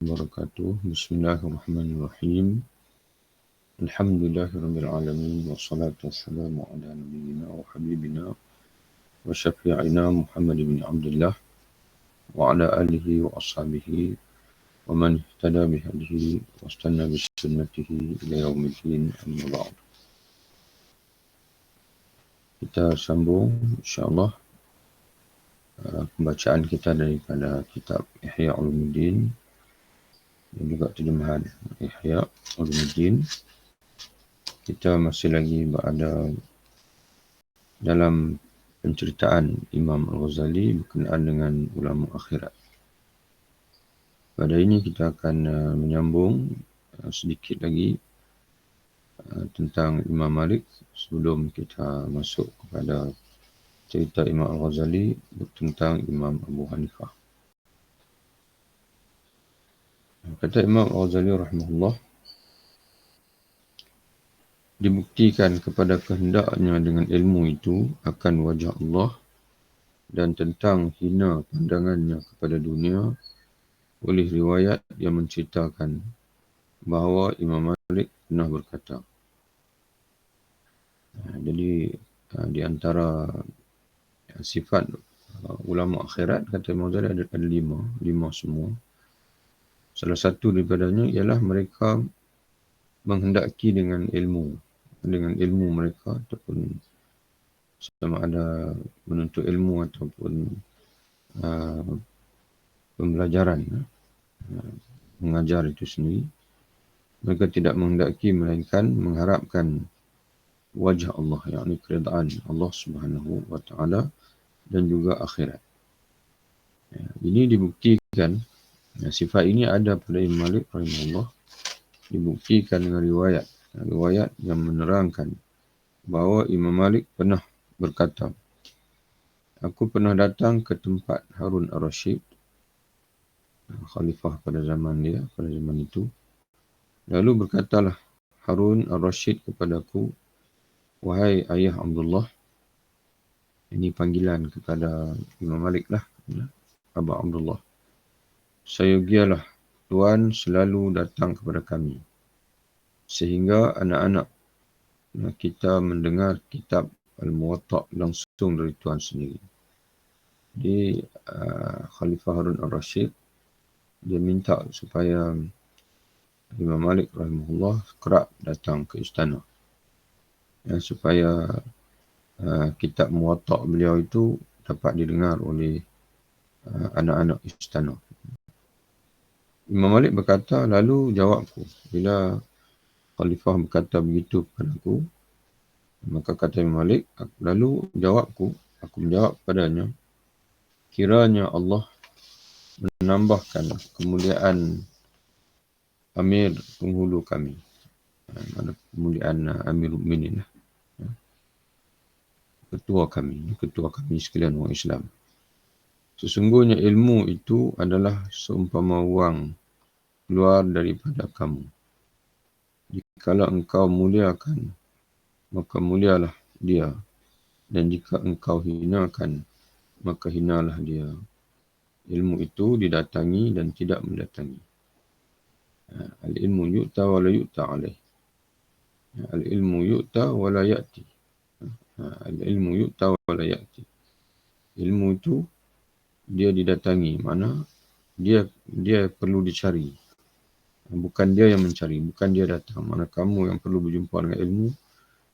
wabarakatuh. Bismillahirrahmanirrahim. Alhamdulillahirabbil alamin wassalatu wassalamu ala nabiyyina wa habibina wa syafi'ina Muhammad bin Abdullah wa ala alihi wa ashabihi wa man ihtada bihadihi wastanna bi sunnatihi ila yaumiddin, amma ba'd. Kita sambung insyaallah pembacaan kita daripada kitab Ihya Ulumuddin dan juga terjemahan Ihya Ulumuddin. Kita masih lagi berada dalam penceritaan Imam Al-Ghazali berkenaan dengan ulama akhirat. Pada ini kita akan menyambung sedikit lagi tentang Imam Malik sebelum kita masuk kepada cerita Imam Al-Ghazali tentang Imam Abu Hanifah. Kata Imam Al-Ghazali rahimahullah, dibuktikan kepada kehendaknya dengan ilmu itu akan wajah Allah dan tentang hina pandangannya kepada dunia oleh riwayat yang menceritakan bahawa Imam Malik pernah berkata. Jadi di antara sifat ulama akhirat, kata Imam Ghazali, ada lima semua. Salah satu daripadanya ialah mereka menghendaki dengan ilmu mereka, ataupun sama ada menuntut ilmu ataupun pembelajaran, mengajar itu sendiri. Mereka tidak menghendaki melainkan mengharapkan wajah Allah, yakni keridaan Allah Subhanahu wa taala dan juga akhirat. Ini dibuktikan, sifat ini ada pada Imam Malik rahimahullah, dibuktikan dengan riwayat yang menerangkan bahawa Imam Malik pernah berkata, aku pernah datang ke tempat Harun Ar-Rasyid, khalifah pada zaman itu. Lalu berkatalah Harun Ar-Rasyid kepadaku, wahai ayah Abdullah. Ini panggilan kepada Imam Malik lah, Aba Abdullah. Sayogialah Tuan selalu datang kepada kami, sehingga anak-anak kita mendengar kitab Al-Muwatta' langsung dari Tuan sendiri. Di Khalifah Harun Ar-Rasyid, dia minta supaya Imam Malik rahimahullah kerap datang ke istana, supaya kitab Muwatta' beliau itu dapat didengar oleh anak-anak istana. Imam Malik berkata, lalu jawabku, bila Khalifah berkata begitu kepadaku, maka kata Imam Malik, lalu jawabku, aku menjawab padanya, kiranya Allah menambahkan kemuliaan Amir penghulu kami, kemuliaan Amir Mu'minin, ketua kami sekalian orang Islam. Sesungguhnya ilmu itu adalah seumpama wang keluar daripada kamu. Jikalau engkau muliakan, maka mulialah dia. Dan jika engkau hinakan, maka hinalah dia. Ilmu itu didatangi dan tidak mendatangi. Al-ilmu yu'ta wa la yu'ta alaih. Al-ilmu yu'ta wa la ya'ti. Al-ilmu yu'ta wa la ya'ti. Ilmu itu dia didatangi, mana dia perlu dicari. Bukan dia yang mencari, bukan dia datang. Mana kamu yang perlu berjumpa dengan ilmu,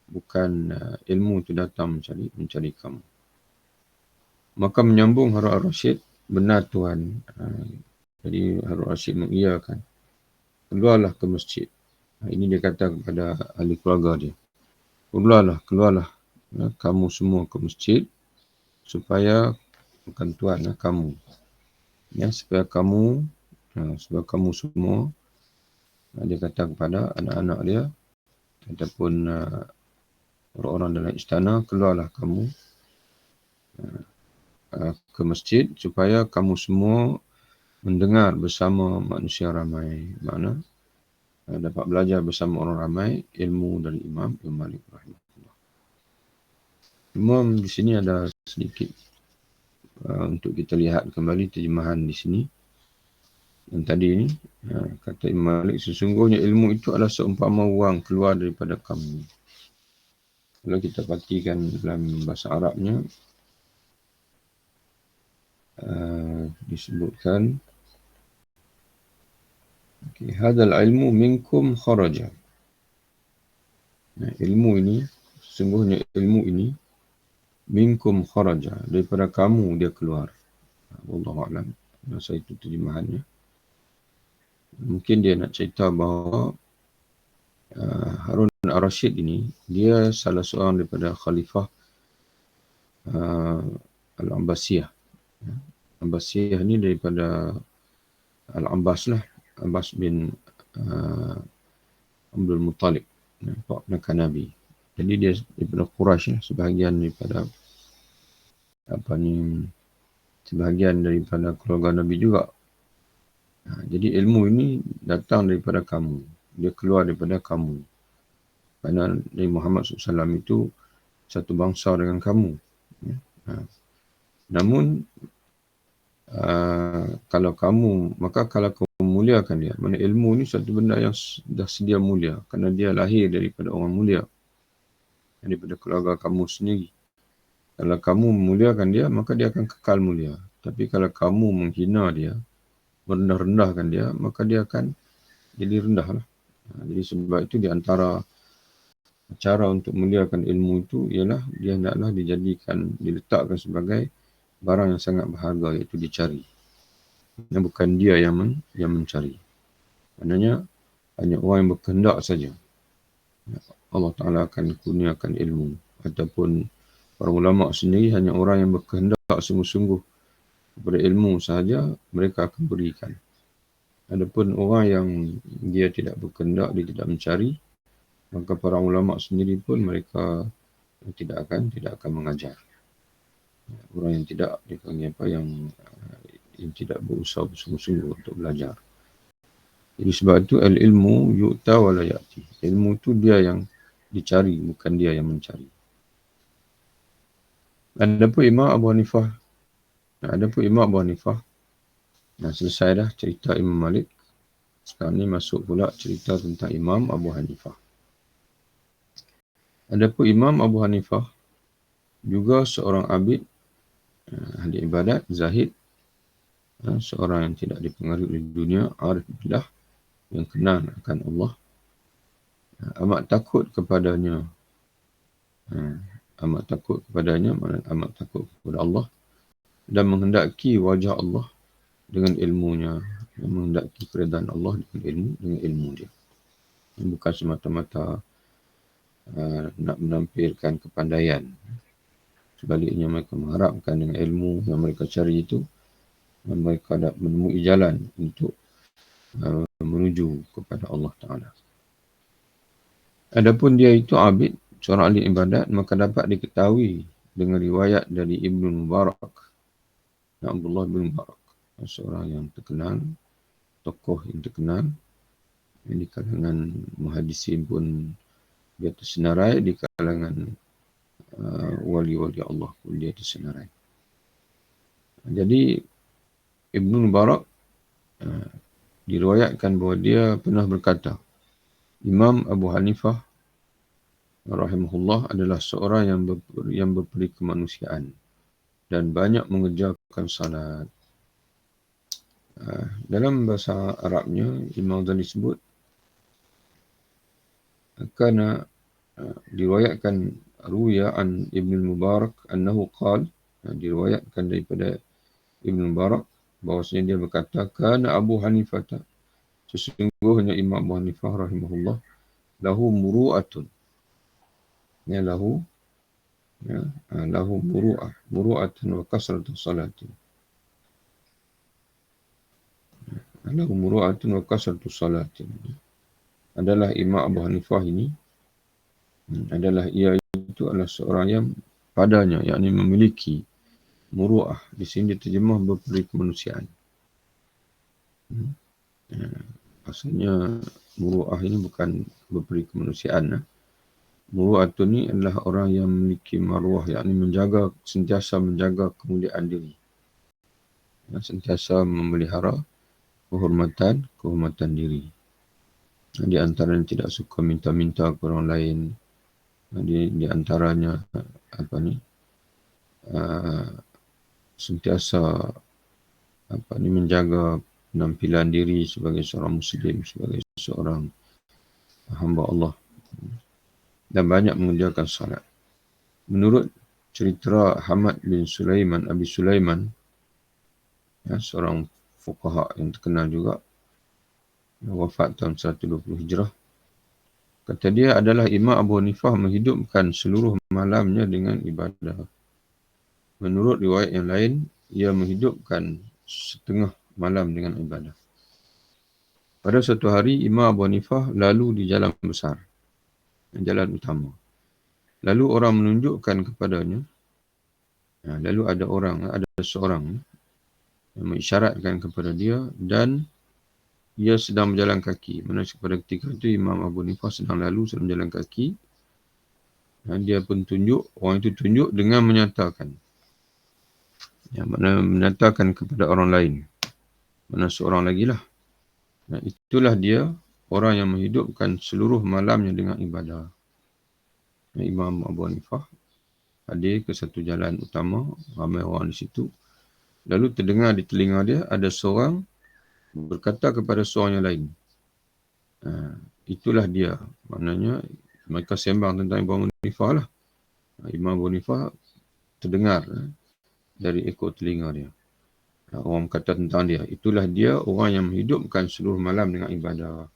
bukan ilmu itu datang mencari kamu. Maka menyambung Harun Ar-Rasyid, benar Tuhan. Jadi Harun Ar-Rasyid mengiyakan, keluarlah ke masjid. Ini dia kata kepada ahli keluarga dia, keluarlah kamu semua ke masjid, supaya bukan Tuhan kamu, supaya kamu semua, dia kata kepada anak-anak dia ataupun orang-orang dalam istana, keluarlah kamu ke masjid supaya kamu semua mendengar bersama manusia ramai, makna dapat belajar bersama orang ramai ilmu dari Imam Malik rahimahullah. Imam di sini ada sedikit untuk kita lihat kembali terjemahan di sini. Yang tadi ini Kata Imam Malik, sesungguhnya ilmu itu adalah seumpama wang keluar daripada kamu. Kalau kita perhatikan dalam bahasa Arabnya, disebutkan, hadal ilmu minkum kharaja. Ilmu ini, sesungguhnya ilmu ini, minkum kharaja, daripada kamu dia keluar. Wallahualam. Masa itu terjemahannya. Mungkin dia nak cerita bahawa Harun al-Rashid ini, dia salah seorang daripada khalifah Al-Abbasiyah. Abbasiyah ni daripada Al-Abbas lah. Abbas bin Abdul Muttalib, ponakan Nabi. Jadi dia daripada Quraisy, sebahagian daripada sebahagian daripada keluarga Nabi juga. Jadi ilmu ini datang daripada kamu. Dia keluar daripada kamu. Kerana Nabi Muhammad SAW itu satu bangsa dengan kamu. Namun, kalau kamu muliakan dia. Mana ilmu ni satu benda yang dah sedia mulia. Kerana dia lahir daripada orang mulia. Daripada keluarga kamu sendiri. Kalau kamu memuliakan dia, maka dia akan kekal mulia. Tapi kalau kamu menghina dia, merendah-rendahkan dia, maka dia akan jadi rendah lah. Jadi sebab itu di antara cara untuk memuliakan ilmu itu ialah dia hendaklah diletakkan sebagai barang yang sangat berharga, iaitu dicari. Dan bukan dia yang mencari. Maknanya hanya orang yang berkehendak saja Allah Ta'ala akan kurniakan ilmu. Ataupun para ulama sendiri hanya orang yang berkehendak sungguh-sungguh kepada ilmu sahaja mereka akan berikan. Adapun orang yang dia tidak berkehendak, dia tidak mencari, maka para ulama sendiri pun mereka tidak akan mengajar. Orang yang tidak, dia panggil apa, yang tidak berusaha bersungguh-sungguh untuk belajar. Jadi sebab itu al-ilmu yu'ta wa la ya'ti. Ilmu itu dia yang dicari, bukan dia yang mencari. Adapun Imam Abu Hanifah. Selesai dah cerita Imam Malik. Sekarang ni masuk pula cerita tentang Imam Abu Hanifah. Adapun Imam Abu Hanifah juga seorang abid, ahli ibadat, zahid, seorang yang tidak dipengaruhi oleh dunia, arif billah, yang kenal akan Allah, amat takut kepadanya, amat takut kepada Allah, dan menghendaki wajah Allah dengan ilmunya, dan menghendaki keridaan Allah dengan ilmu dia. Bukan semata-mata nak menampilkan kepandaian. Sebaliknya mereka mengharapkan dengan ilmu yang mereka cari itu, mereka dapat menemui jalan untuk menuju kepada Allah Ta'ala. Adapun dia itu abid, seorang ahli ibadat, maka dapat diketahui dengan riwayat dari Ibnu Mubarak, Abdullah bin Mubarak, seorang yang terkenal, tokoh yang terkenal, yang di kalangan muhadisin pun dia tersenarai, di kalangan wali-wali Allah pun dia tersenarai. Jadi Ibnu Mubarak diriwayatkan bahawa dia pernah berkata, Imam Abu Hanifah rahimahullah adalah seorang yang berperi kemanusiaan dan banyak mengerjakan salat. Dalam bahasa Arabnya, Imam Ghazali sebut, kerana diriwayatkan ruya an Ibn Mubarak annahu qal, diriwayatkan daripada Ibn Mubarak bahawasanya dia berkata, kana Abu Hanifah, sesungguhnya Imam Abu Hanifah rahimahullah, lahu muru'atun, lahu muru'atun wa kasratu salatin. Lahu muru'atun wa kasratu salatin. Adalah Imam Abu Hanifah ini, ia adalah seorang yang padanya, yakni memiliki muru'ah. Di sini diterjemah berperi kemanusiaan. Maksudnya muru'ah ini bukan berperi kemanusiaan. Muru'atun ini adalah orang yang memiliki maruah, yakni sentiasa menjaga kemuliaan diri. Sentiasa memelihara kehormatan diri. Di antaranya tidak suka minta-minta ke orang lain. Di antaranya sentiasa menjaga penampilan diri sebagai seorang Muslim, sebagai seorang hamba Allah, dan banyak mengerjakan salat. Menurut cerita Hamad bin Sulaiman, Abi Sulaiman, seorang fuqaha yang terkenal juga, wafat tahun 120 Hijrah. Kata dia adalah Imam Abu Hanifah menghidupkan seluruh malamnya dengan ibadah. Menurut riwayat yang lain, ia menghidupkan setengah malam dengan ibadah. Pada suatu hari, Imam Abu Hanifah lalu di jalan besar, jalan utama. Lalu orang menunjukkan kepadanya, lalu ada seorang yang mengisyaratkan kepada dia dan ia sedang berjalan kaki. Mana pada ketika itu Imam Abu Hanifah sedang berjalan kaki. Dia pun orang itu tunjuk dengan menyatakan. Menyatakan kepada orang lain. Mana seorang lagi lah. Itulah dia orang yang menghidupkan seluruh malamnya dengan ibadah. Imam Abu Hanifah hadir ke satu jalan utama, ramai orang di situ. Lalu terdengar di telinga dia ada seorang berkata kepada seorang yang lain. Itulah dia. Maknanya mereka sembang tentang Imam Abu Hanifah lah. Imam Abu Hanifah terdengar dari ekor telinga dia. Orang kata tentang dia. Itulah dia orang yang menghidupkan seluruh malam dengan ibadah.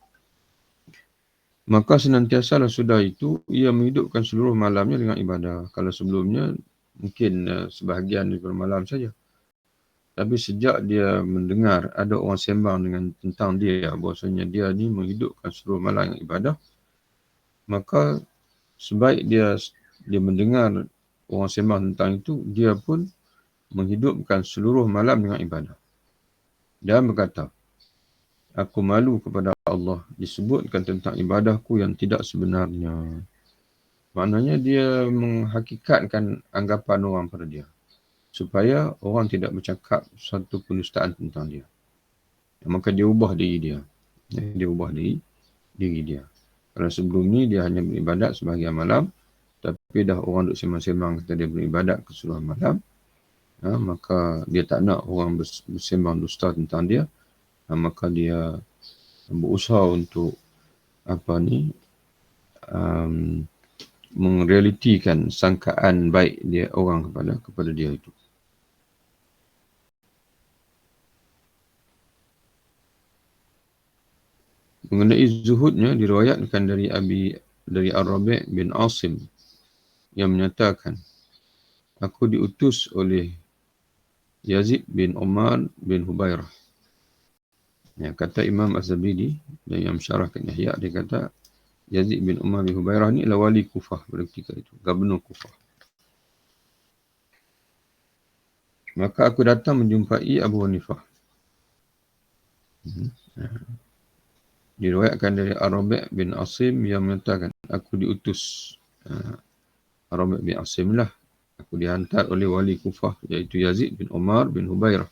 Maka senantiasalah sudah itu, ia menghidupkan seluruh malamnya dengan ibadah. Kalau sebelumnya, mungkin sebahagian daripada malam saja. Tapi sejak dia mendengar ada orang sembang tentang dia, bahawasanya dia ni menghidupkan seluruh malam dengan ibadah, maka sebaik dia mendengar orang sembang tentang itu, dia pun menghidupkan seluruh malam dengan ibadah. Dan berkata, aku malu kepada Allah disebutkan tentang ibadahku yang tidak sebenarnya. Maknanya dia menghakikatkan anggapan orang pada dia. Supaya orang tidak bercakap satu pendustaan tentang dia. Maka dia ubah diri dia. Dia ubah diri dia. Kalau sebelum ni dia hanya beribadat sebahagian malam. Tapi dah orang duk sembang-sembang kata dia beribadat keseluruhan malam. Maka dia tak nak orang bersembang dusta tentang dia. Maka dia berusaha untuk mengrealitikan sangkaan baik dia orang kepada dia itu. Mengenai zuhudnya diriwayatkan dari Ar-Rabi' bin Asim yang menyatakan, aku diutus oleh Yazid bin Umar bin Hubairah. Kata Imam Az-Zabidi yang mensyarahkan Yahya, dia kata Yazid bin Umar bin Hubairah ni adalah wali Kufah pada ketika itu, gubernur Kufah. Maka aku datang menjumpai Abu Hanifah. Diriwayatkan dari Ar-Rabi' bin Asim yang menyatakan, aku diutus. Ar-Rabi' bin Asim lah. Aku dihantar oleh wali Kufah, iaitu Yazid bin Umar bin Hubairah.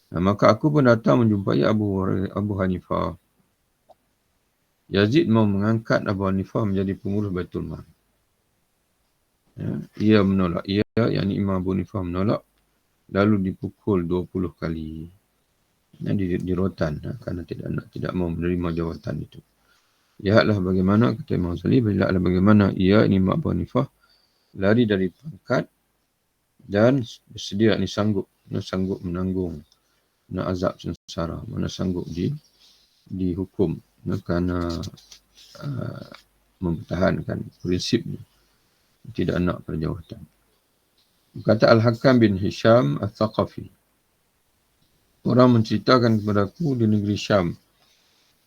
Maka aku pun datang menjumpai Abu Hanifah. Yazid mau mengangkat Abu Hanifah menjadi pengurus Baitul Mal. Ia menolak. Yakni Imam Abu Hanifah menolak. Lalu dipukul 20 kali. Di rotan kerana tidak mau menerima jawatan itu. Lihatlah bagaimana, kata Imam Ghazali, lihatlah bagaimana Imam Abu Hanifah lari dari pangkat dan bersedia sanggup menanggung azab sengsara, mana sanggup dihukum kerana mempertahankan prinsipnya, tidak nak perjawatan. Kata Al-Hakam bin Hisham Al-Thaqafi, orang menceritakan kepadaku di negeri Syam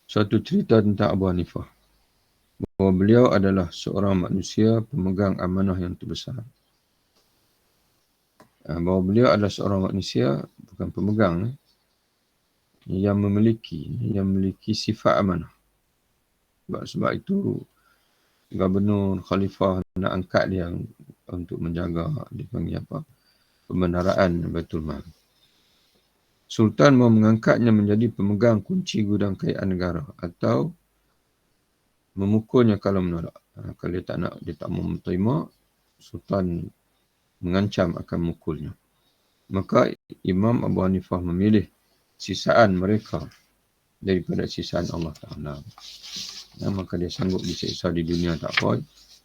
suatu cerita tentang Abu Hanifah, bahawa beliau adalah seorang manusia pemegang amanah yang terbesar. Bahawa beliau adalah seorang manusia, bukan pemegang, yang memiliki sifat amanah. Sebab itu gubernur khalifah nak angkat dia untuk menjaga, dipanggil pembendaraan Baitul Mal. Sultan mau mengangkatnya menjadi pemegang kunci gudang kekayaan negara atau memukulnya kalau menolak. Kalau dia tak mau menerima, Sultan mengancam akan memukulnya. Maka Imam Abu Hanifah memilih sisaan mereka daripada sisaan Allah Ta'ala. Maka dia sanggup disiksa di dunia tak apa.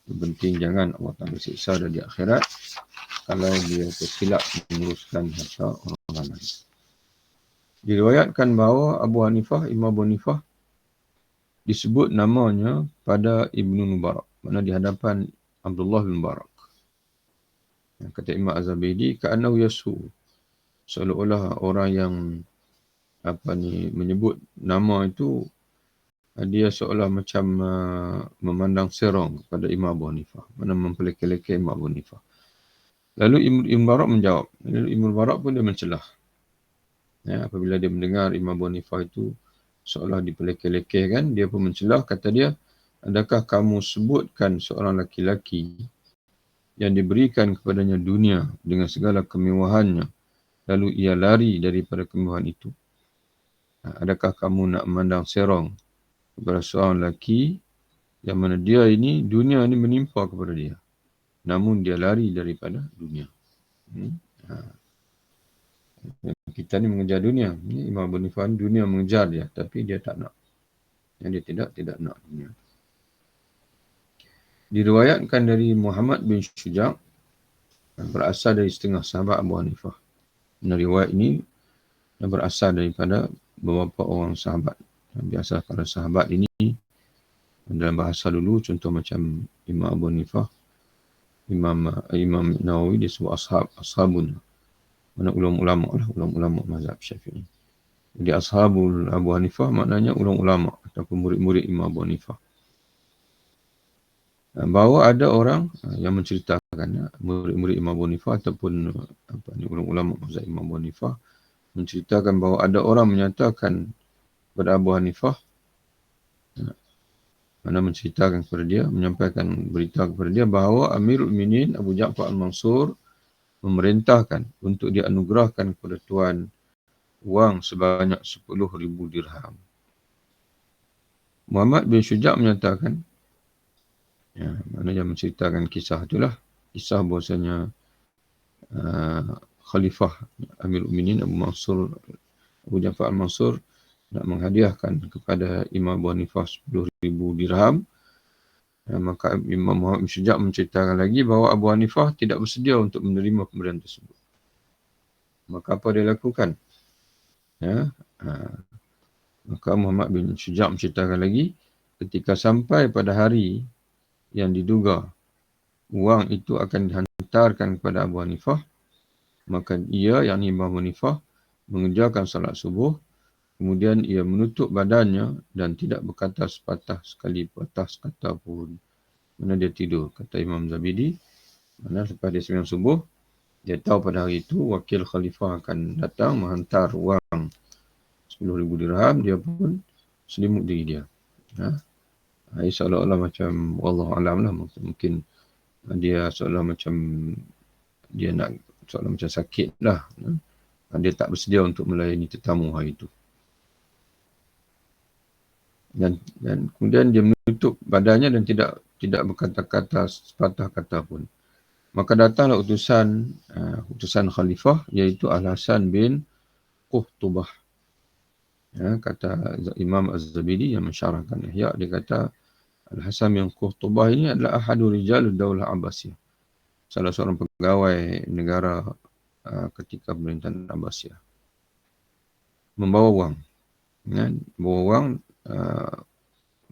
Yang penting jangan Allah Ta'ala siksa di akhirat kalau dia tersilap menguruskan harta orang lain. Diriwayatkan bahawa Imam Abu Hanifah disebut namanya pada Ibnu Mubarak, mana di hadapan Abdullah bin Mubarak. Kata Imam Az-Zabidi, ka'annahu yasu, seolah-olah orang yang menyebut nama itu, dia seolah macam memandang serong pada Imam Abu Hanifah, mana mempelek-pelekkan Imam Abu Hanifah. Lalu Ibn Mubarak menjawab. Lalu Ibn Mubarak pun dia mencelah. Apabila dia mendengar Imam Abu Hanifah itu seolah dipelekeh-lekehkan, dia pun mencelah, kata dia, adakah kamu sebutkan seorang laki-laki yang diberikan kepadanya dunia dengan segala kemewahannya, lalu ia lari daripada kemewahan itu? Adakah kamu nak memandang serong kepada seorang lelaki yang mana dia ini, dunia ini menimpa kepada dia, namun dia lari daripada dunia? Kita ni mengejar dunia. Imam Abu Hanifah dunia mengejar dia, tapi dia tak nak. Dia tidak nak dunia. Diriwayatkan dari Muhammad bin Syuja' berasal dari setengah sahabat Abu Hanifah. Riwayat ini berasal daripada beberapa orang sahabat. Biasa para sahabat ini dalam bahasa dulu, contoh macam Imam Abu Hanifah, Imam Nawawi disebut ashabun. Mana ulama mazhab Syafi'i. Jadi ashabul Abu Hanifah maknanya ulama ataupun murid-murid Imam Abu Hanifah. Bahawa ada orang yang menceritakan, murid-murid Imam Abu Hanifah ataupun ulama mazhab Imam Abu Hanifah menceritakan bahawa ada orang menyatakan kepada Abu Hanifah, mana menceritakan kepada dia, menyampaikan berita kepada dia bahawa Amirul Mukminin Abu Ja'far Al-Mansur memerintahkan untuk dia anugerahkan kepada tuan wang sebanyak 10,000 dirham. Muhammad bin Syuja' menyatakan, mana yang menceritakan kisah itulah, kisah bahasanya Khalifah Amirul Mukminin Abu Ja'far Al-Mansur nak menghadiahkan kepada Imam Abu Hanifah 10,000 dirham. Maka Imam Muhammad bin Syuja' menceritakan lagi bahawa Abu Hanifah tidak bersedia untuk menerima pemberian tersebut. Maka apa dia lakukan? Maka Muhammad bin Syuja' menceritakan lagi, ketika sampai pada hari yang diduga wang itu akan dihantarkan kepada Abu Hanifah, maka ia, yakni Imam Abu Hanifah, mengerjakan salat subuh, kemudian ia menutup badannya dan tidak berkata sepatah sekali patah kata pun. Mana dia tidur, kata Imam Zabidi, mana lepas dia sembahyang subuh, dia tahu pada hari itu wakil khalifah akan datang menghantar wang 10,000 dirham, dia pun selimut diri dia. Seolah-olah macam wallahu alam lah, mungkin dia seolah macam dia nak seolah macam sakit lah. Dia tak bersedia untuk melayani tetamu hari itu. Dan kemudian dia menutup badannya dan tidak berkata-kata sepatah kata pun. Maka datanglah utusan khalifah, iaitu Al-Hasan bin Quhtubah. Kata Imam Az-Zabidi yang mensyarahkan Ihya, dia kata Al-Hasan bin Quhtubah ini adalah ahadu rijal daulah Abbasiyah, salah seorang pegawai negara ketika pemerintahan Abbasiyah. Membawa wang. Bawa wang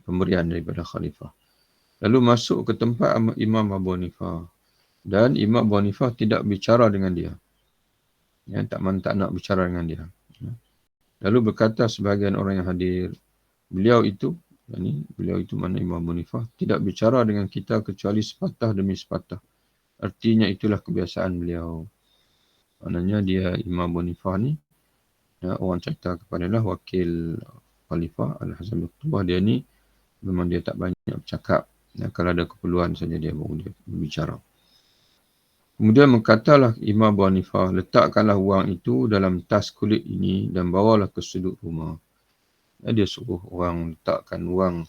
pemberian daripada khalifah. Lalu masuk ke tempat Imam Abu Hanifah. Dan Imam Abu Hanifah tidak bicara dengan dia. Tak nak bicara dengan dia. Lalu berkata sebahagian orang yang hadir, beliau itu mana Imam Abu Hanifah, tidak bicara dengan kita kecuali sepatah demi sepatah. Artinya itulah kebiasaan beliau. Maknanya dia Imam Abu Hanifah ni, orang cerita kepadanya wakil Khalifah Al-Hasan bin Quhtubah, dia ni memang dia tak banyak bercakap. Kalau ada keperluan saja dia baru dia berbicara. Kemudian berkatalah Imam Abu Hanifah, letakkanlah wang itu dalam tas kulit ini dan bawalah ke sudut rumah. Dia suruh orang letakkan wang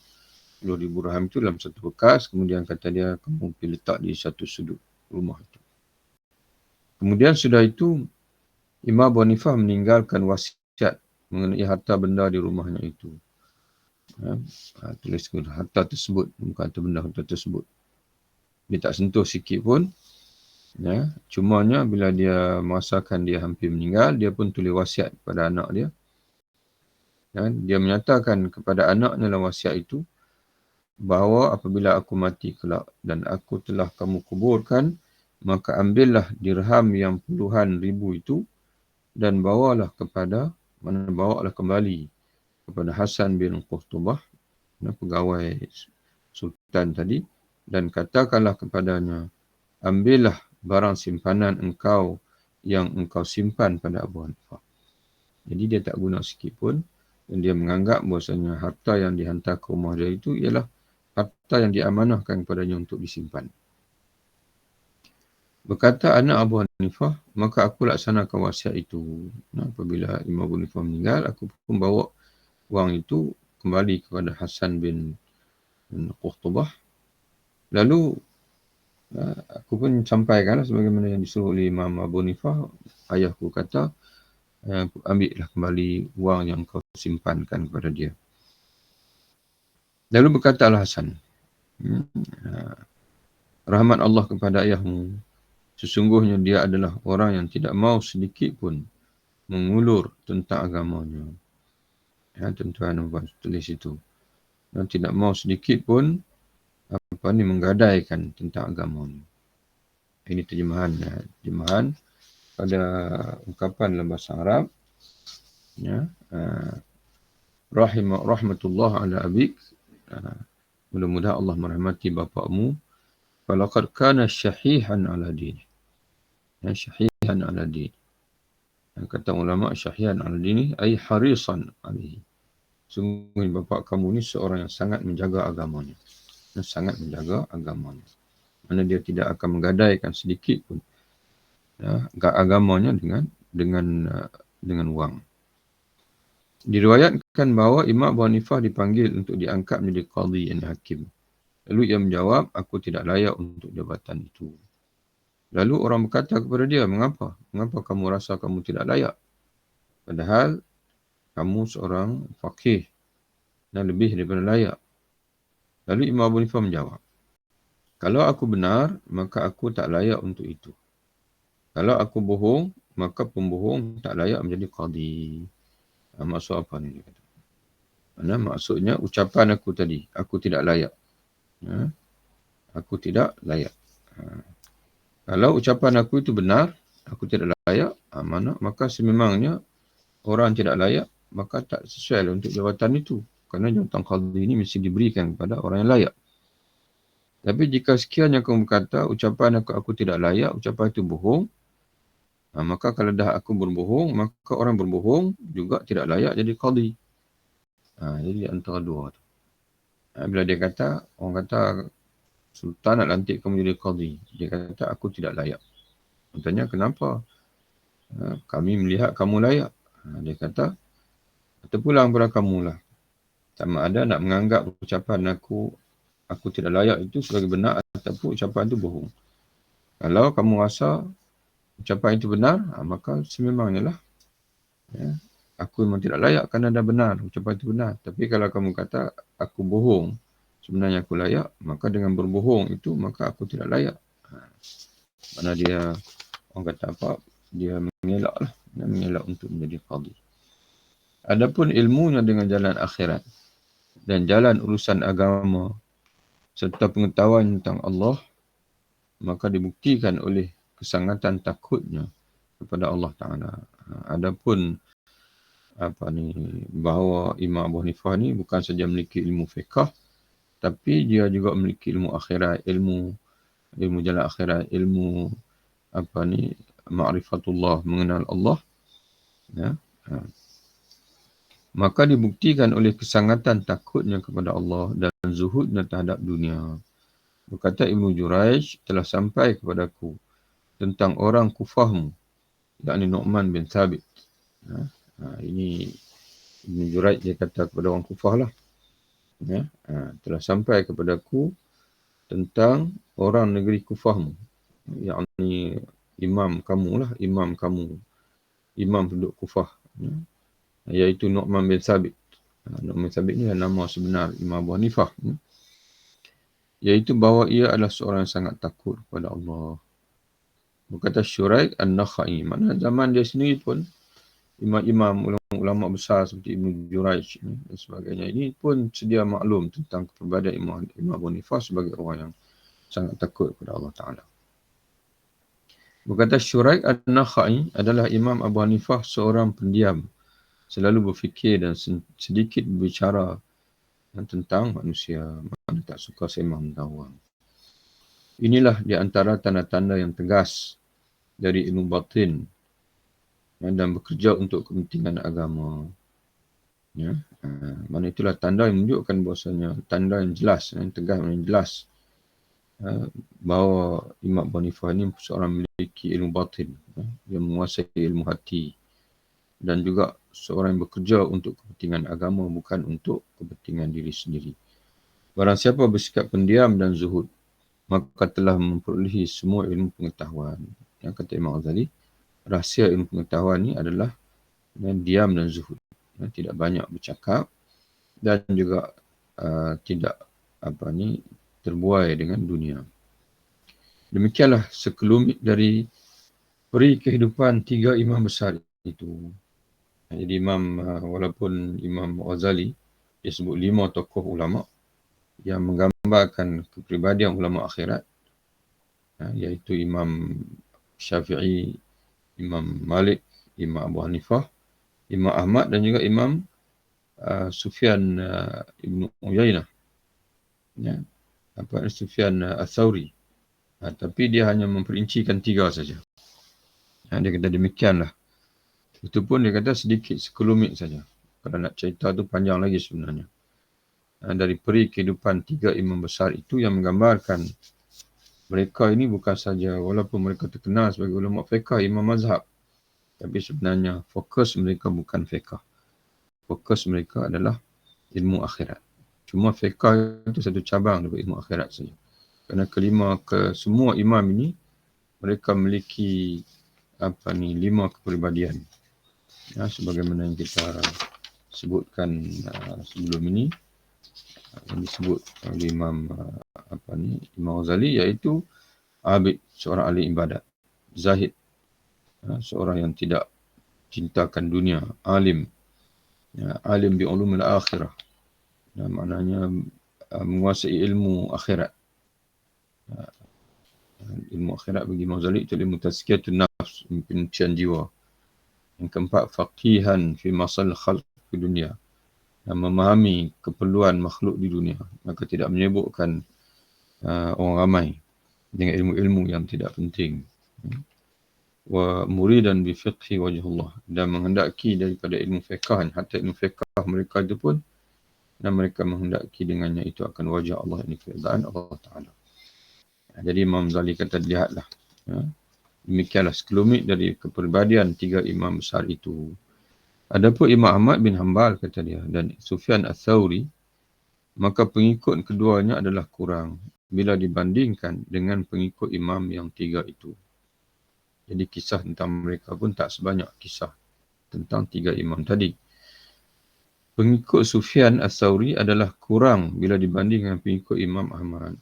10,000 dirham itu dalam satu bekas, kemudian kata dia, kamu pergi letak di satu sudut rumah itu. Kemudian sudah itu, Imam Abu Hanifah meninggalkan wasiat mengenai harta benda di rumahnya itu. Tulis harta tersebut, bukan harta benda, harta tersebut. Dia tak sentuh sikit pun. Cumanya bila dia merasakan dia hampir meninggal, dia pun tulis wasiat kepada anak dia. Dia menyatakan kepada anaknya dalam wasiat itu, bahawa apabila aku mati kelak dan aku telah kamu kuburkan, maka ambillah dirham yang puluhan ribu itu dan bawalah kembali kepada Hasan bin Qurtubah, pegawai sultan tadi, dan katakanlah kepadanya, ambillah barang simpanan engkau yang engkau simpan pada Abu Hanifah. Jadi dia tak guna sikit pun, dan dia menganggap bahawasanya harta yang dihantar ke rumah dia itu ialah harta yang diamanahkan kepadanya untuk disimpan. Berkata anak Abu Hanifah, maka aku laksanakan wasiat itu. Apabila Imam Abu Hanifah meninggal, aku pun bawa wang itu kembali kepada Hasan bin Qurtubah. Lalu aku pun sampaikan sebagaimana yang disuruh oleh Imam Abu Hanifah. Ayahku kata, ambillah kembali wang yang kau simpankan kepada dia. Lalu berkata Al-Hasan, rahmat Allah kepada ayahmu. Sesungguhnya dia adalah orang yang tidak mau sedikit pun mengulur tentang agamanya. Tuan-tuan tulis itu. Dan tidak mau sedikit pun menggadaikan tentang agamanya. Ini terjemahan pada ungkapan dalam bahasa Arab. Rahmatullah ala abik. Mudah-mudahan Allah merahmati bapakmu. Falaqad kana syahihan ala din. Syahihan ala din. Kata ulama, syahihan ala din ay harisan alaihi. Sungguh bapak kamu ni seorang yang sangat menjaga agamanya. Sangat menjaga agamanya. Mana dia tidak akan menggadaikan sedikit pun agamanya dengan wang. Diriwayatkan bahawa Imam Abu Hanifah dipanggil untuk diangkat menjadi qadhi yang hakim. Lalu ia menjawab, aku tidak layak untuk jabatan itu. Lalu orang berkata kepada dia, mengapa? Mengapa kamu rasa kamu tidak layak? Padahal kamu seorang faqih dan lebih daripada layak. Lalu Imam Abu Hanifah menjawab, kalau aku benar, maka aku tak layak untuk itu. Kalau aku bohong, maka pembohong tak layak menjadi qadhi. Maksud apa ni? Maksudnya ucapan aku tadi, aku tidak layak. Aku tidak layak. Kalau ucapan aku itu benar, aku tidak layak, maka sememangnya orang tidak layak, maka tak sesuai untuk jawatan itu. Kerana jawatan qadhi ini mesti diberikan kepada orang yang layak. Tapi jika sekiranya kamu berkata, ucapan aku tidak layak, ucapan itu bohong, maka kalau dah aku berbohong, maka orang berbohong juga tidak layak jadi qadhi. Jadi antara dua tu. Bila dia kata, orang kata, Sultan nak lantik kamu jadi qadhi. Dia kata, aku tidak layak. Tanya, kenapa? Kami melihat kamu layak. Dia kata, terpulang pada kamulah. Sama ada nak menganggap ucapan aku tidak layak itu sebagai benar ataupun ucapan itu bohong. Kalau kamu rasa ucapan itu benar, maka sememangnya lah. Aku memang tidak layak kerana dah benar, ucapan itu benar. Tapi kalau kamu kata aku bohong, sebenarnya aku layak, maka dengan berbohong itu, maka aku tidak layak. Mana dia, orang kata apa, dia mengelak lah. Dia mengelak untuk menjadi qadhi. Adapun ilmunya dengan jalan akhirat dan jalan urusan agama serta pengetahuan tentang Allah, maka dibuktikan oleh kesangatan takutnya kepada Allah Ta'ala. Adapun bahawa Imam Abu Hanifah ni bukan saja memiliki ilmu fiqh, tapi dia juga memiliki ilmu akhirat, ilmu jalan akhirat, ilmu ma'rifatullah, mengenal Allah. Maka dibuktikan oleh kesangatan takutnya kepada Allah dan zuhudnya terhadap dunia. Berkata Ibnu Jurayj, telah sampai kepadaku tentang orang kufahmu, yakni Nu'man bin Thabit. Ini Ibn Juraij dia kata kepada orang Kufah lah. Telah sampai kepadaku tentang orang negeri Kufahmu, yakni imam kamu lah, imam penduduk Kufah, iaitu Nu'man bin Thabit. Nu'man bin Thabit ni nama sebenar Imam Abu Hanifah, iaitu bahawa ia adalah seorang yang sangat takut kepada Allah. Berkata Syuraik An-Nakhai, mana zaman dia sendiri pun imam-imam ulama besar seperti Ibn Juraij dan sebagainya ini pun sedia maklum tentang kepribadian Imam Abu Hanifah sebagai orang yang sangat takut kepada Allah Ta'ala. Berkata Syuraik An-Nakhai adalah Imam Abu Hanifah seorang pendiam, selalu berfikir dan sedikit berbicara tentang manusia, mana tak suka sembang tentang orang. Inilah di antara tanda-tanda yang tegas dari ilmu batin dan bekerja untuk kepentingan agama. Mana itulah tanda yang menunjukkan bahawasanya, tanda yang jelas, yang tegas, yang jelas bahawa Imam Abu Hanifah ini seorang memiliki ilmu batin, yang menguasai ilmu hati, dan juga seorang yang bekerja untuk kepentingan agama, bukan untuk kepentingan diri sendiri. Barang siapa bersikap pendiam dan zuhud, maka telah memperolehi semua ilmu pengetahuan. Yang kata Imam Ghazali, rahsia ilmu pengetahuan ni adalah diam dan zuhud. Tidak banyak bercakap dan juga tidak terbuai dengan dunia. Demikianlah sekelumit dari peri kehidupan tiga imam besar itu. Jadi walaupun Imam Ghazali dia sebut 5 tokoh ulama yang menggambarkan kepribadian ulama akhirat, iaitu Imam Syafi'i, Imam Malik, Imam Abu Hanifah, Imam Ahmad dan juga Imam Sufyan Ibn Uyainah. Sufyan Ats-Tsauri. Tapi dia hanya memperincikan 3 saja. Dia kata demikianlah. Itu pun dia kata sedikit, sekelumit saja. Kalau nak cerita tu panjang lagi sebenarnya. Dari peri kehidupan 3 imam besar itu yang menggambarkan mereka ini bukan saja, walaupun mereka terkenal sebagai ulama fiqh, imam mazhab, tapi sebenarnya fokus mereka bukan fiqh. Fokus mereka adalah ilmu akhirat. Cuma fiqh itu satu cabang daripada ilmu akhirat saja. Kerana semua imam ini mereka memiliki 5 kepribadian. Sebagaimana yang kita sebutkan sebelum ini, yang disebut oleh Imam Ghazali, iaitu abid, seorang ahli ibadat, zahid, seorang yang tidak cintakan dunia, alim bi ulumil akhirah, maknanya menguasai ilmu akhirat. Ilmu akhirat bagi Imam Ghazali itu ilmu tazkiyatun nafs, penyucian jiwa. Yang keempat, faqihan fi masal khalq fi dunia, memahami keperluan makhluk di dunia, maka tidak menyebutkan orang ramai dengan ilmu-ilmu yang tidak penting. Wa muridan bi fiqhi wajhullah, dan menghendaki daripada ilmu fiqh, hatta ilmu fiqh mereka itu pun, dan mereka menghendaki dengannya itu akan wajah Allah, ini keridaan Allah Ta'ala. Jadi Imam Ghazali kata, lihatlah, demikianlah sekelumit dari kepribadian 3 imam besar itu. Adapun Imam Ahmad bin Hanbal, kata dia, dan Sufyan Ats-Tsauri, maka pengikut keduanya adalah kurang bila dibandingkan dengan pengikut imam yang 3 itu. Jadi kisah tentang mereka pun tak sebanyak kisah tentang 3 imam tadi. Pengikut Sufyan Ats-Tsauri adalah kurang bila dibandingkan pengikut Imam Ahmad.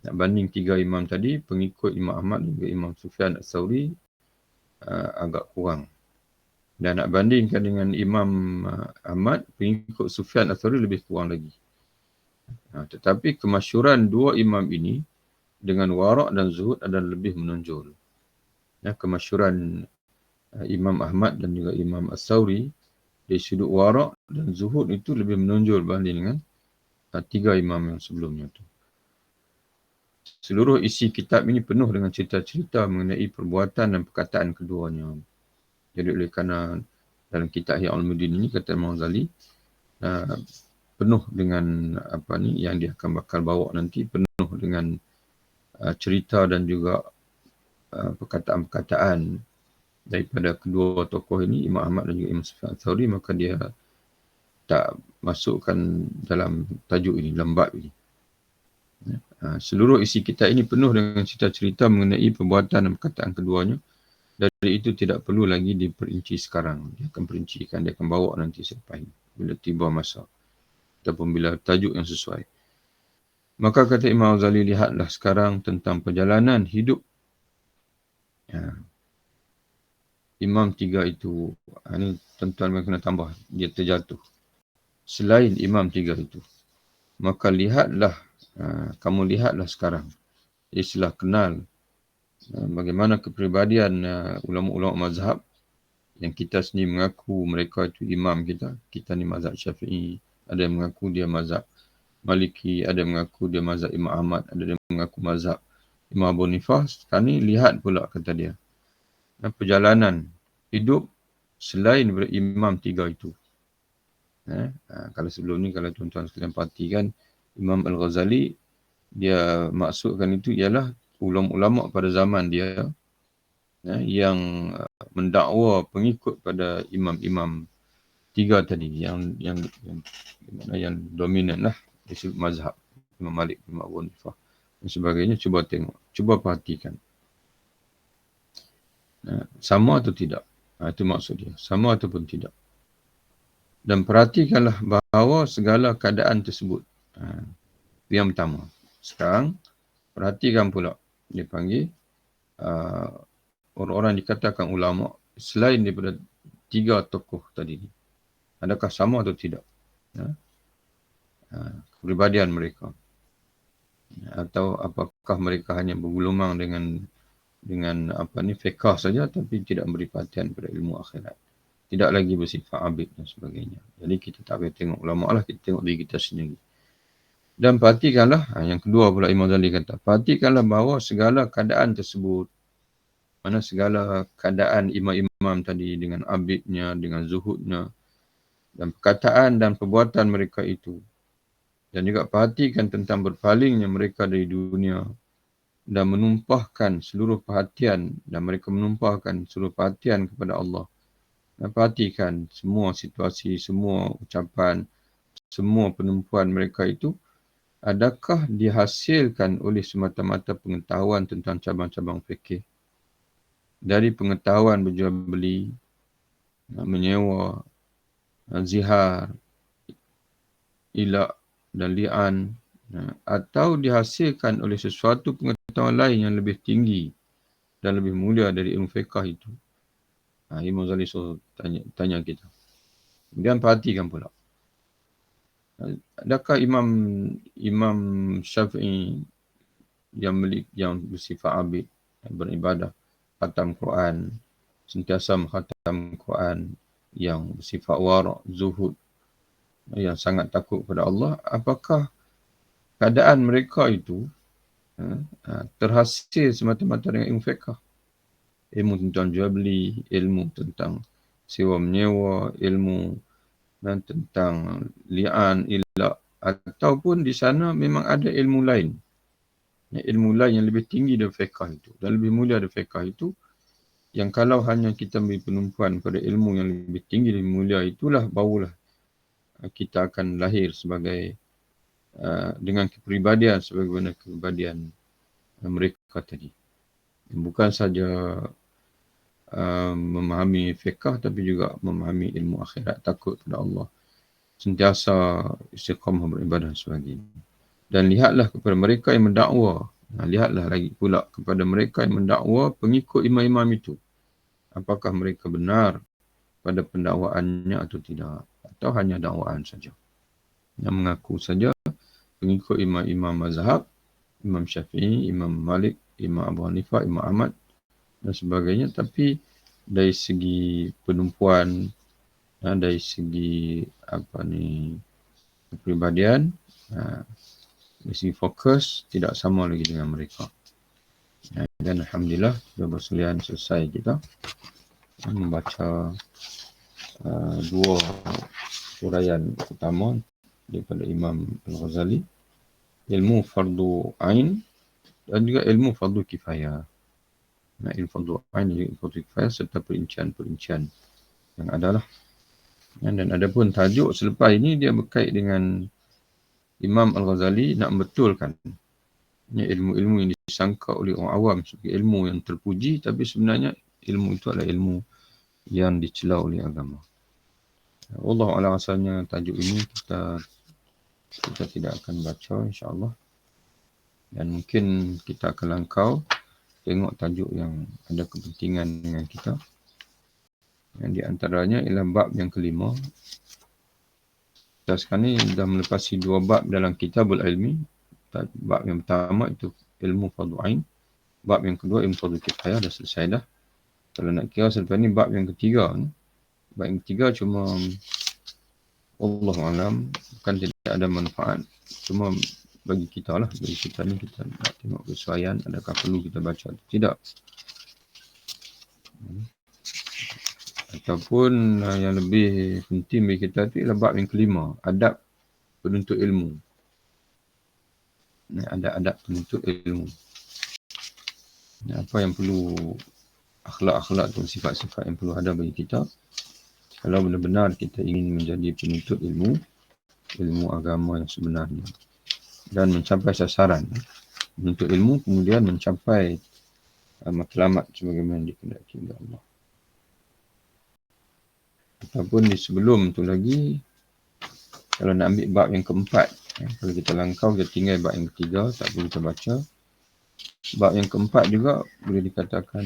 Nak banding 3 imam tadi, pengikut Imam Ahmad dan juga Imam Sufyan Ats-Tsauri agak kurang. Dan nak bandingkan dengan Imam Ahmad, pengikut Sufyan Ats-Tsauri lebih kurang lagi. Tetapi kemasyhuran 2 imam ini dengan wara' dan zuhud adalah lebih menonjol. Kemasyhuran Imam Ahmad dan juga Imam Ats-Tsauri dari sudut wara' dan zuhud itu lebih menonjol berbanding dengan 3 imam yang sebelumnya itu. Seluruh isi kitab ini penuh dengan cerita-cerita mengenai perbuatan dan perkataan keduanya. Jadi oleh kerana dalam kitab Ihya Ulumuddin ini, kata Imam Ghazali, penuh dengan yang dia akan bakal bawa nanti, penuh dengan cerita dan juga perkataan-perkataan daripada kedua tokoh ini, Imam Ahmad dan juga Imam Sufyan Ats-Tsauri, maka dia tak masukkan dalam tajuk ini, dalam bab ini. Seluruh isi kitab ini penuh dengan cerita-cerita mengenai perbuatan dan perkataan keduanya. Dari itu tidak perlu lagi diperinci sekarang. Dia akan perincikan, dia akan bawa nanti selepas ini, bila tiba masa ataupun bila tajuk yang sesuai. Maka kata Imam Ghazali, lihatlah sekarang tentang perjalanan hidup Imam tiga itu. Ini tuan-tuan kena tambah, dia terjatuh. Selain Imam tiga itu, maka lihatlah, kamu lihatlah sekarang. Istilah kenal bagaimana kepribadian ulama-ulama mazhab yang kita sendiri mengaku mereka itu imam kita. Kita ni mazhab Syafi'i, ada yang mengaku dia mazhab Maliki, ada yang mengaku dia mazhab Imam Ahmad, ada yang mengaku mazhab Imam Abu Hanifah. Sekarang ni lihat pula kata dia, perjalanan hidup selain daripada imam tiga itu. Kalau sebelum ni, kalau tuan-tuan sekalian perhatikan, Imam Al-Ghazali, dia maksudkan itu ialah ulama-ulama pada zaman dia yang mendakwa pengikut pada imam-imam tiga tadi, yang dominan lah, disebut mazhab Imam Malik, Imam Abu Hanifah dan sebagainya. Cuba tengok, cuba perhatikan, sama atau tidak. Itu maksud dia, sama ataupun tidak. Dan perhatikanlah bahawa segala keadaan tersebut. Yang pertama. Sekarang, perhatikan pula. Dia panggil orang-orang dikatakan ulama selain daripada tiga tokoh tadi. Adakah sama atau tidak? Kepribadian mereka. Atau apakah mereka hanya bergulumang dengan fiqh saja, tapi tidak beri perhatian pada ilmu akhirat. Tidak lagi bersifat abid dan sebagainya. Jadi kita tak payah tengok ulama lah, kita tengok diri kita sendiri. Dan perhatikanlah, yang kedua pula Imam Ghazali kata, perhatikanlah bahawa segala keadaan tersebut, mana segala keadaan imam-imam tadi dengan abidnya, dengan zuhudnya, dan perkataan dan perbuatan mereka itu. Dan juga perhatikan tentang berpalingnya mereka dari dunia dan menumpahkan seluruh perhatian, dan mereka menumpahkan seluruh perhatian kepada Allah. Dan perhatikan semua situasi, semua ucapan, semua penumpuan mereka itu, adakah dihasilkan oleh semata-mata pengetahuan tentang cabang-cabang fikih? Dari pengetahuan berjual beli, menyewa, zihar, ilak dan li'an, atau dihasilkan oleh sesuatu pengetahuan lain yang lebih tinggi dan lebih mulia dari ilmu fiqh itu? Imam Ghazali tanya kita. Kemudian perhatikan pula, adakah Imam Syafi'i yang bersifat abid, beribadah, khatam Quran, sentiasa mengkhatam Quran, yang bersifat wara', zuhud, yang sangat takut kepada Allah, apakah keadaan mereka itu terhasil semata-mata dengan ilmu fiqh? Ilmu tentang jual beli, ilmu tentang sewa menyewa, ilmu dan tentang li'an, ilak, ataupun di sana memang ada ilmu lain. Ilmu lain yang lebih tinggi dari fiqh itu dan lebih mulia dari fiqh itu, yang kalau hanya kita beri penumpuan pada ilmu yang lebih tinggi, lebih mulia itulah, barulah kita akan lahir sebagai dengan kepribadian sebagaimana kepribadian mereka tadi. Bukan saja memahami fiqh, tapi juga memahami ilmu akhirat, takut kepada Allah, sentiasa istiqamah beribadah dan sebagainya. Dan lihatlah kepada mereka yang mendakwa. Lihatlah lagi pula kepada mereka yang mendakwa pengikut imam-imam itu. Apakah mereka benar pada pendakwaannya atau tidak? Atau hanya dakwaan saja? Yang mengaku saja pengikut imam-imam mazhab, Imam Syafi'i, Imam Malik, Imam Abu Hanifah, Imam Ahmad dan sebagainya. Tapi dari segi penumpuan, dari segi kepribadian, dari segi fokus, tidak sama lagi dengan mereka. Dan Alhamdulillah, sudah berselian selesai kita membaca dua huraian utama daripada Imam Al-Ghazali, ilmu fardu ain dan juga ilmu fardu kifayah. ilmu fardu ain, ilmu fardu kifayah serta perincian-perincian yang adalah. Dan ada pun tajuk selepas ini dia berkait dengan Imam Al-Ghazali nak membetulkan ilmu-ilmu yang disangka oleh orang awam sebagai ilmu yang terpuji, tapi sebenarnya ilmu itu adalah ilmu yang dicela oleh agama. Allah a'lam, asalnya tajuk ini kita tidak akan baca insya-Allah. Dan mungkin kita akan langkau tengok tajuk yang ada kepentingan dengan kita. Yang di antaranya ialah bab yang kelima. Kita sekarang ni dah melepasi 2 bab dalam Kitabul Ilmi. Bab yang pertama itu ilmu fardu ain. Bab yang kedua ilmu fardu kifayah, dah selesai dah. Kalau nak kira selepas ni bab yang ketiga ni. Bab yang ketiga cuma Allahu a'lam, bukan tidak ada manfaat. Cuma bagi kita lah, bagi kita ni kita nak tengok kesesuaian adakah perlu kita baca atau tidak. Ataupun yang lebih penting bagi kita tu ialah bab yang kelima, adab penuntut ilmu. Adab penuntut ilmu. Apa yang perlu, akhlak-akhlak atau sifat-sifat yang perlu ada bagi kita kalau benar-benar kita ingin menjadi penuntut ilmu agama yang sebenarnya dan mencapai sasaran menuntut ilmu, kemudian mencapai matlamat sebagaimana dikehendaki oleh Allah. Ataupun di sebelum tu lagi, kalau nak ambil bab yang keempat, kalau kita langkau, kita tinggal bab yang ketiga, tak perlu kita baca. Bab yang keempat juga boleh dikatakan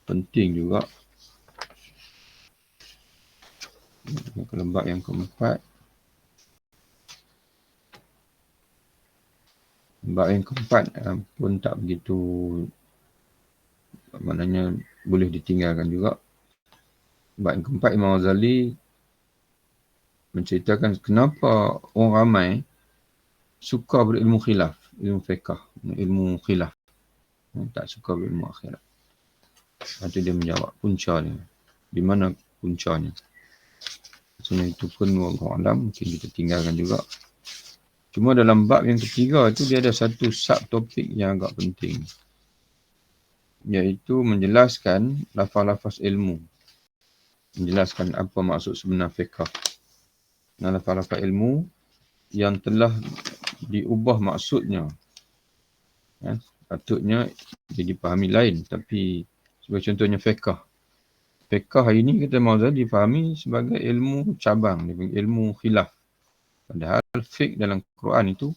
penting juga. Kalau bab yang keempat, pun tak begitu, maknanya boleh ditinggalkan juga. Bab yang keempat, Imam Ghazali menceritakan kenapa orang ramai suka berilmu khilaf, ilmu fiqh, ilmu khilaf, tak suka berilmu akhirat. Nanti dia menjawab puncanya. Di mana puncanya? Sebenarnya itu pun wallahualam mungkin kita tinggalkan juga. Cuma dalam bab yang ketiga itu dia ada satu subtopik yang agak penting, iaitu menjelaskan lafaz-lafaz ilmu, menjelaskan apa maksud sebenar fiqh. Dan lafaz-lafaz ilmu yang telah diubah maksudnya, patutnya dia dipahami lain, tapi sebagai contohnya fiqh. Fiqh hari ini kita mahu dipahami sebagai ilmu cabang, ilmu khilaf. Padahal fiqh dalam Quran itu,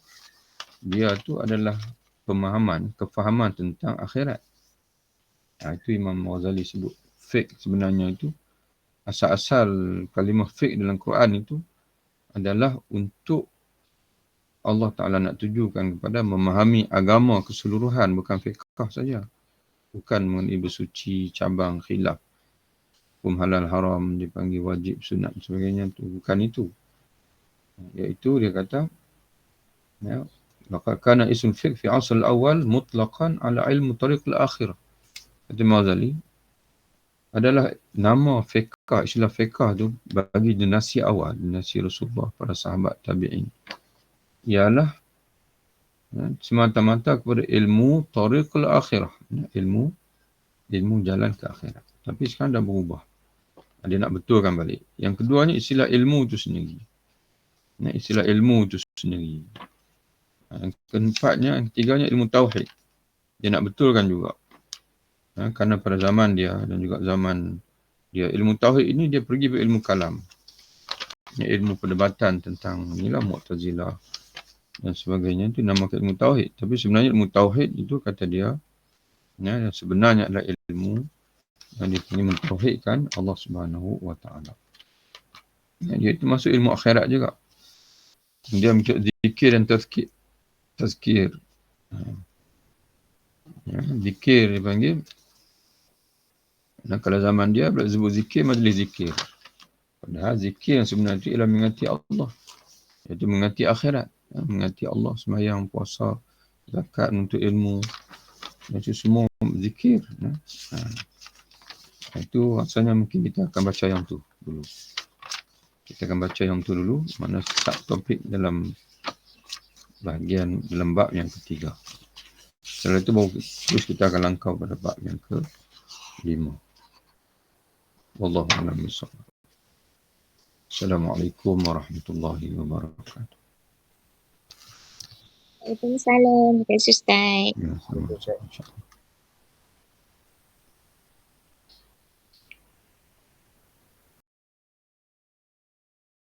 dia tu adalah kefahaman tentang akhirat. Itu Imam Ghazali sebut. Fiqh sebenarnya itu, asal-asal kalimah fiqh dalam Quran itu adalah untuk Allah Ta'ala nak tujukan kepada memahami agama keseluruhan, bukan fiqh saja. Bukan mengenai bersuci, cabang, khilaf. Hukum halal haram, dipanggil wajib, sunat dan sebagainya. Bukan itu. Iaitu dia kata, laqad kana ism fiqh fi asr al-awwal mutlaqan ala ilmu tariq al-akhirah. Kata Imam Ghazali, adalah nama fiqh, istilah fiqh tu bagi dinasti awal, dinasti Rasulullah, para sahabat tabi'in, ialah semata-mata kepada ilmu tariq al-akhirah, ilmu jalan ke akhirat. Tapi sekarang dah berubah. Dia nak betulkan balik. Yang keduanya istilah ilmu itu sendiri. Istilah ilmu itu sendiri. Yang keempatnya, yang ketiganya ilmu tauhid. Dia nak betulkan juga. Kerana pada zaman dia dan juga zaman dia, ilmu tauhid ini dia pergi berilmu kalam. Ilmu perdebatan tentang inilah Mu'tazilah dan sebagainya, itu nama ilmu tauhid. Tapi sebenarnya ilmu tauhid itu kata dia, sebenarnya adalah ilmu yang dia mentauhidkan Allah Subhanahu wa taala. Dia itu masuk ilmu akhirat juga. Dia mengikut zikir dan tazkir. Zikir dia panggil. Dan kalau zaman dia bila sebut zikir, majlis zikir. Padahal zikir yang sebenarnya itu ialah mengingati Allah. Iaitu mengingati akhirat. Mengingati Allah, sembahyang, puasa, zakat, menuntut ilmu. Itu semua zikir. Itu asalnya mungkin kita akan baca yang tu dulu. Kita akan baca yang tu dulu. Mana subtopik dalam bahagian dalam bab yang ketiga. Setelah itu baru terus kita akan langkah pada bab yang ke-5. Wallahu a'lam bishawab. Assalamualaikum warahmatullahi wabarakatuh. Waalaikumsalam. Terima kasih Ustaz. Ya, sama-sama.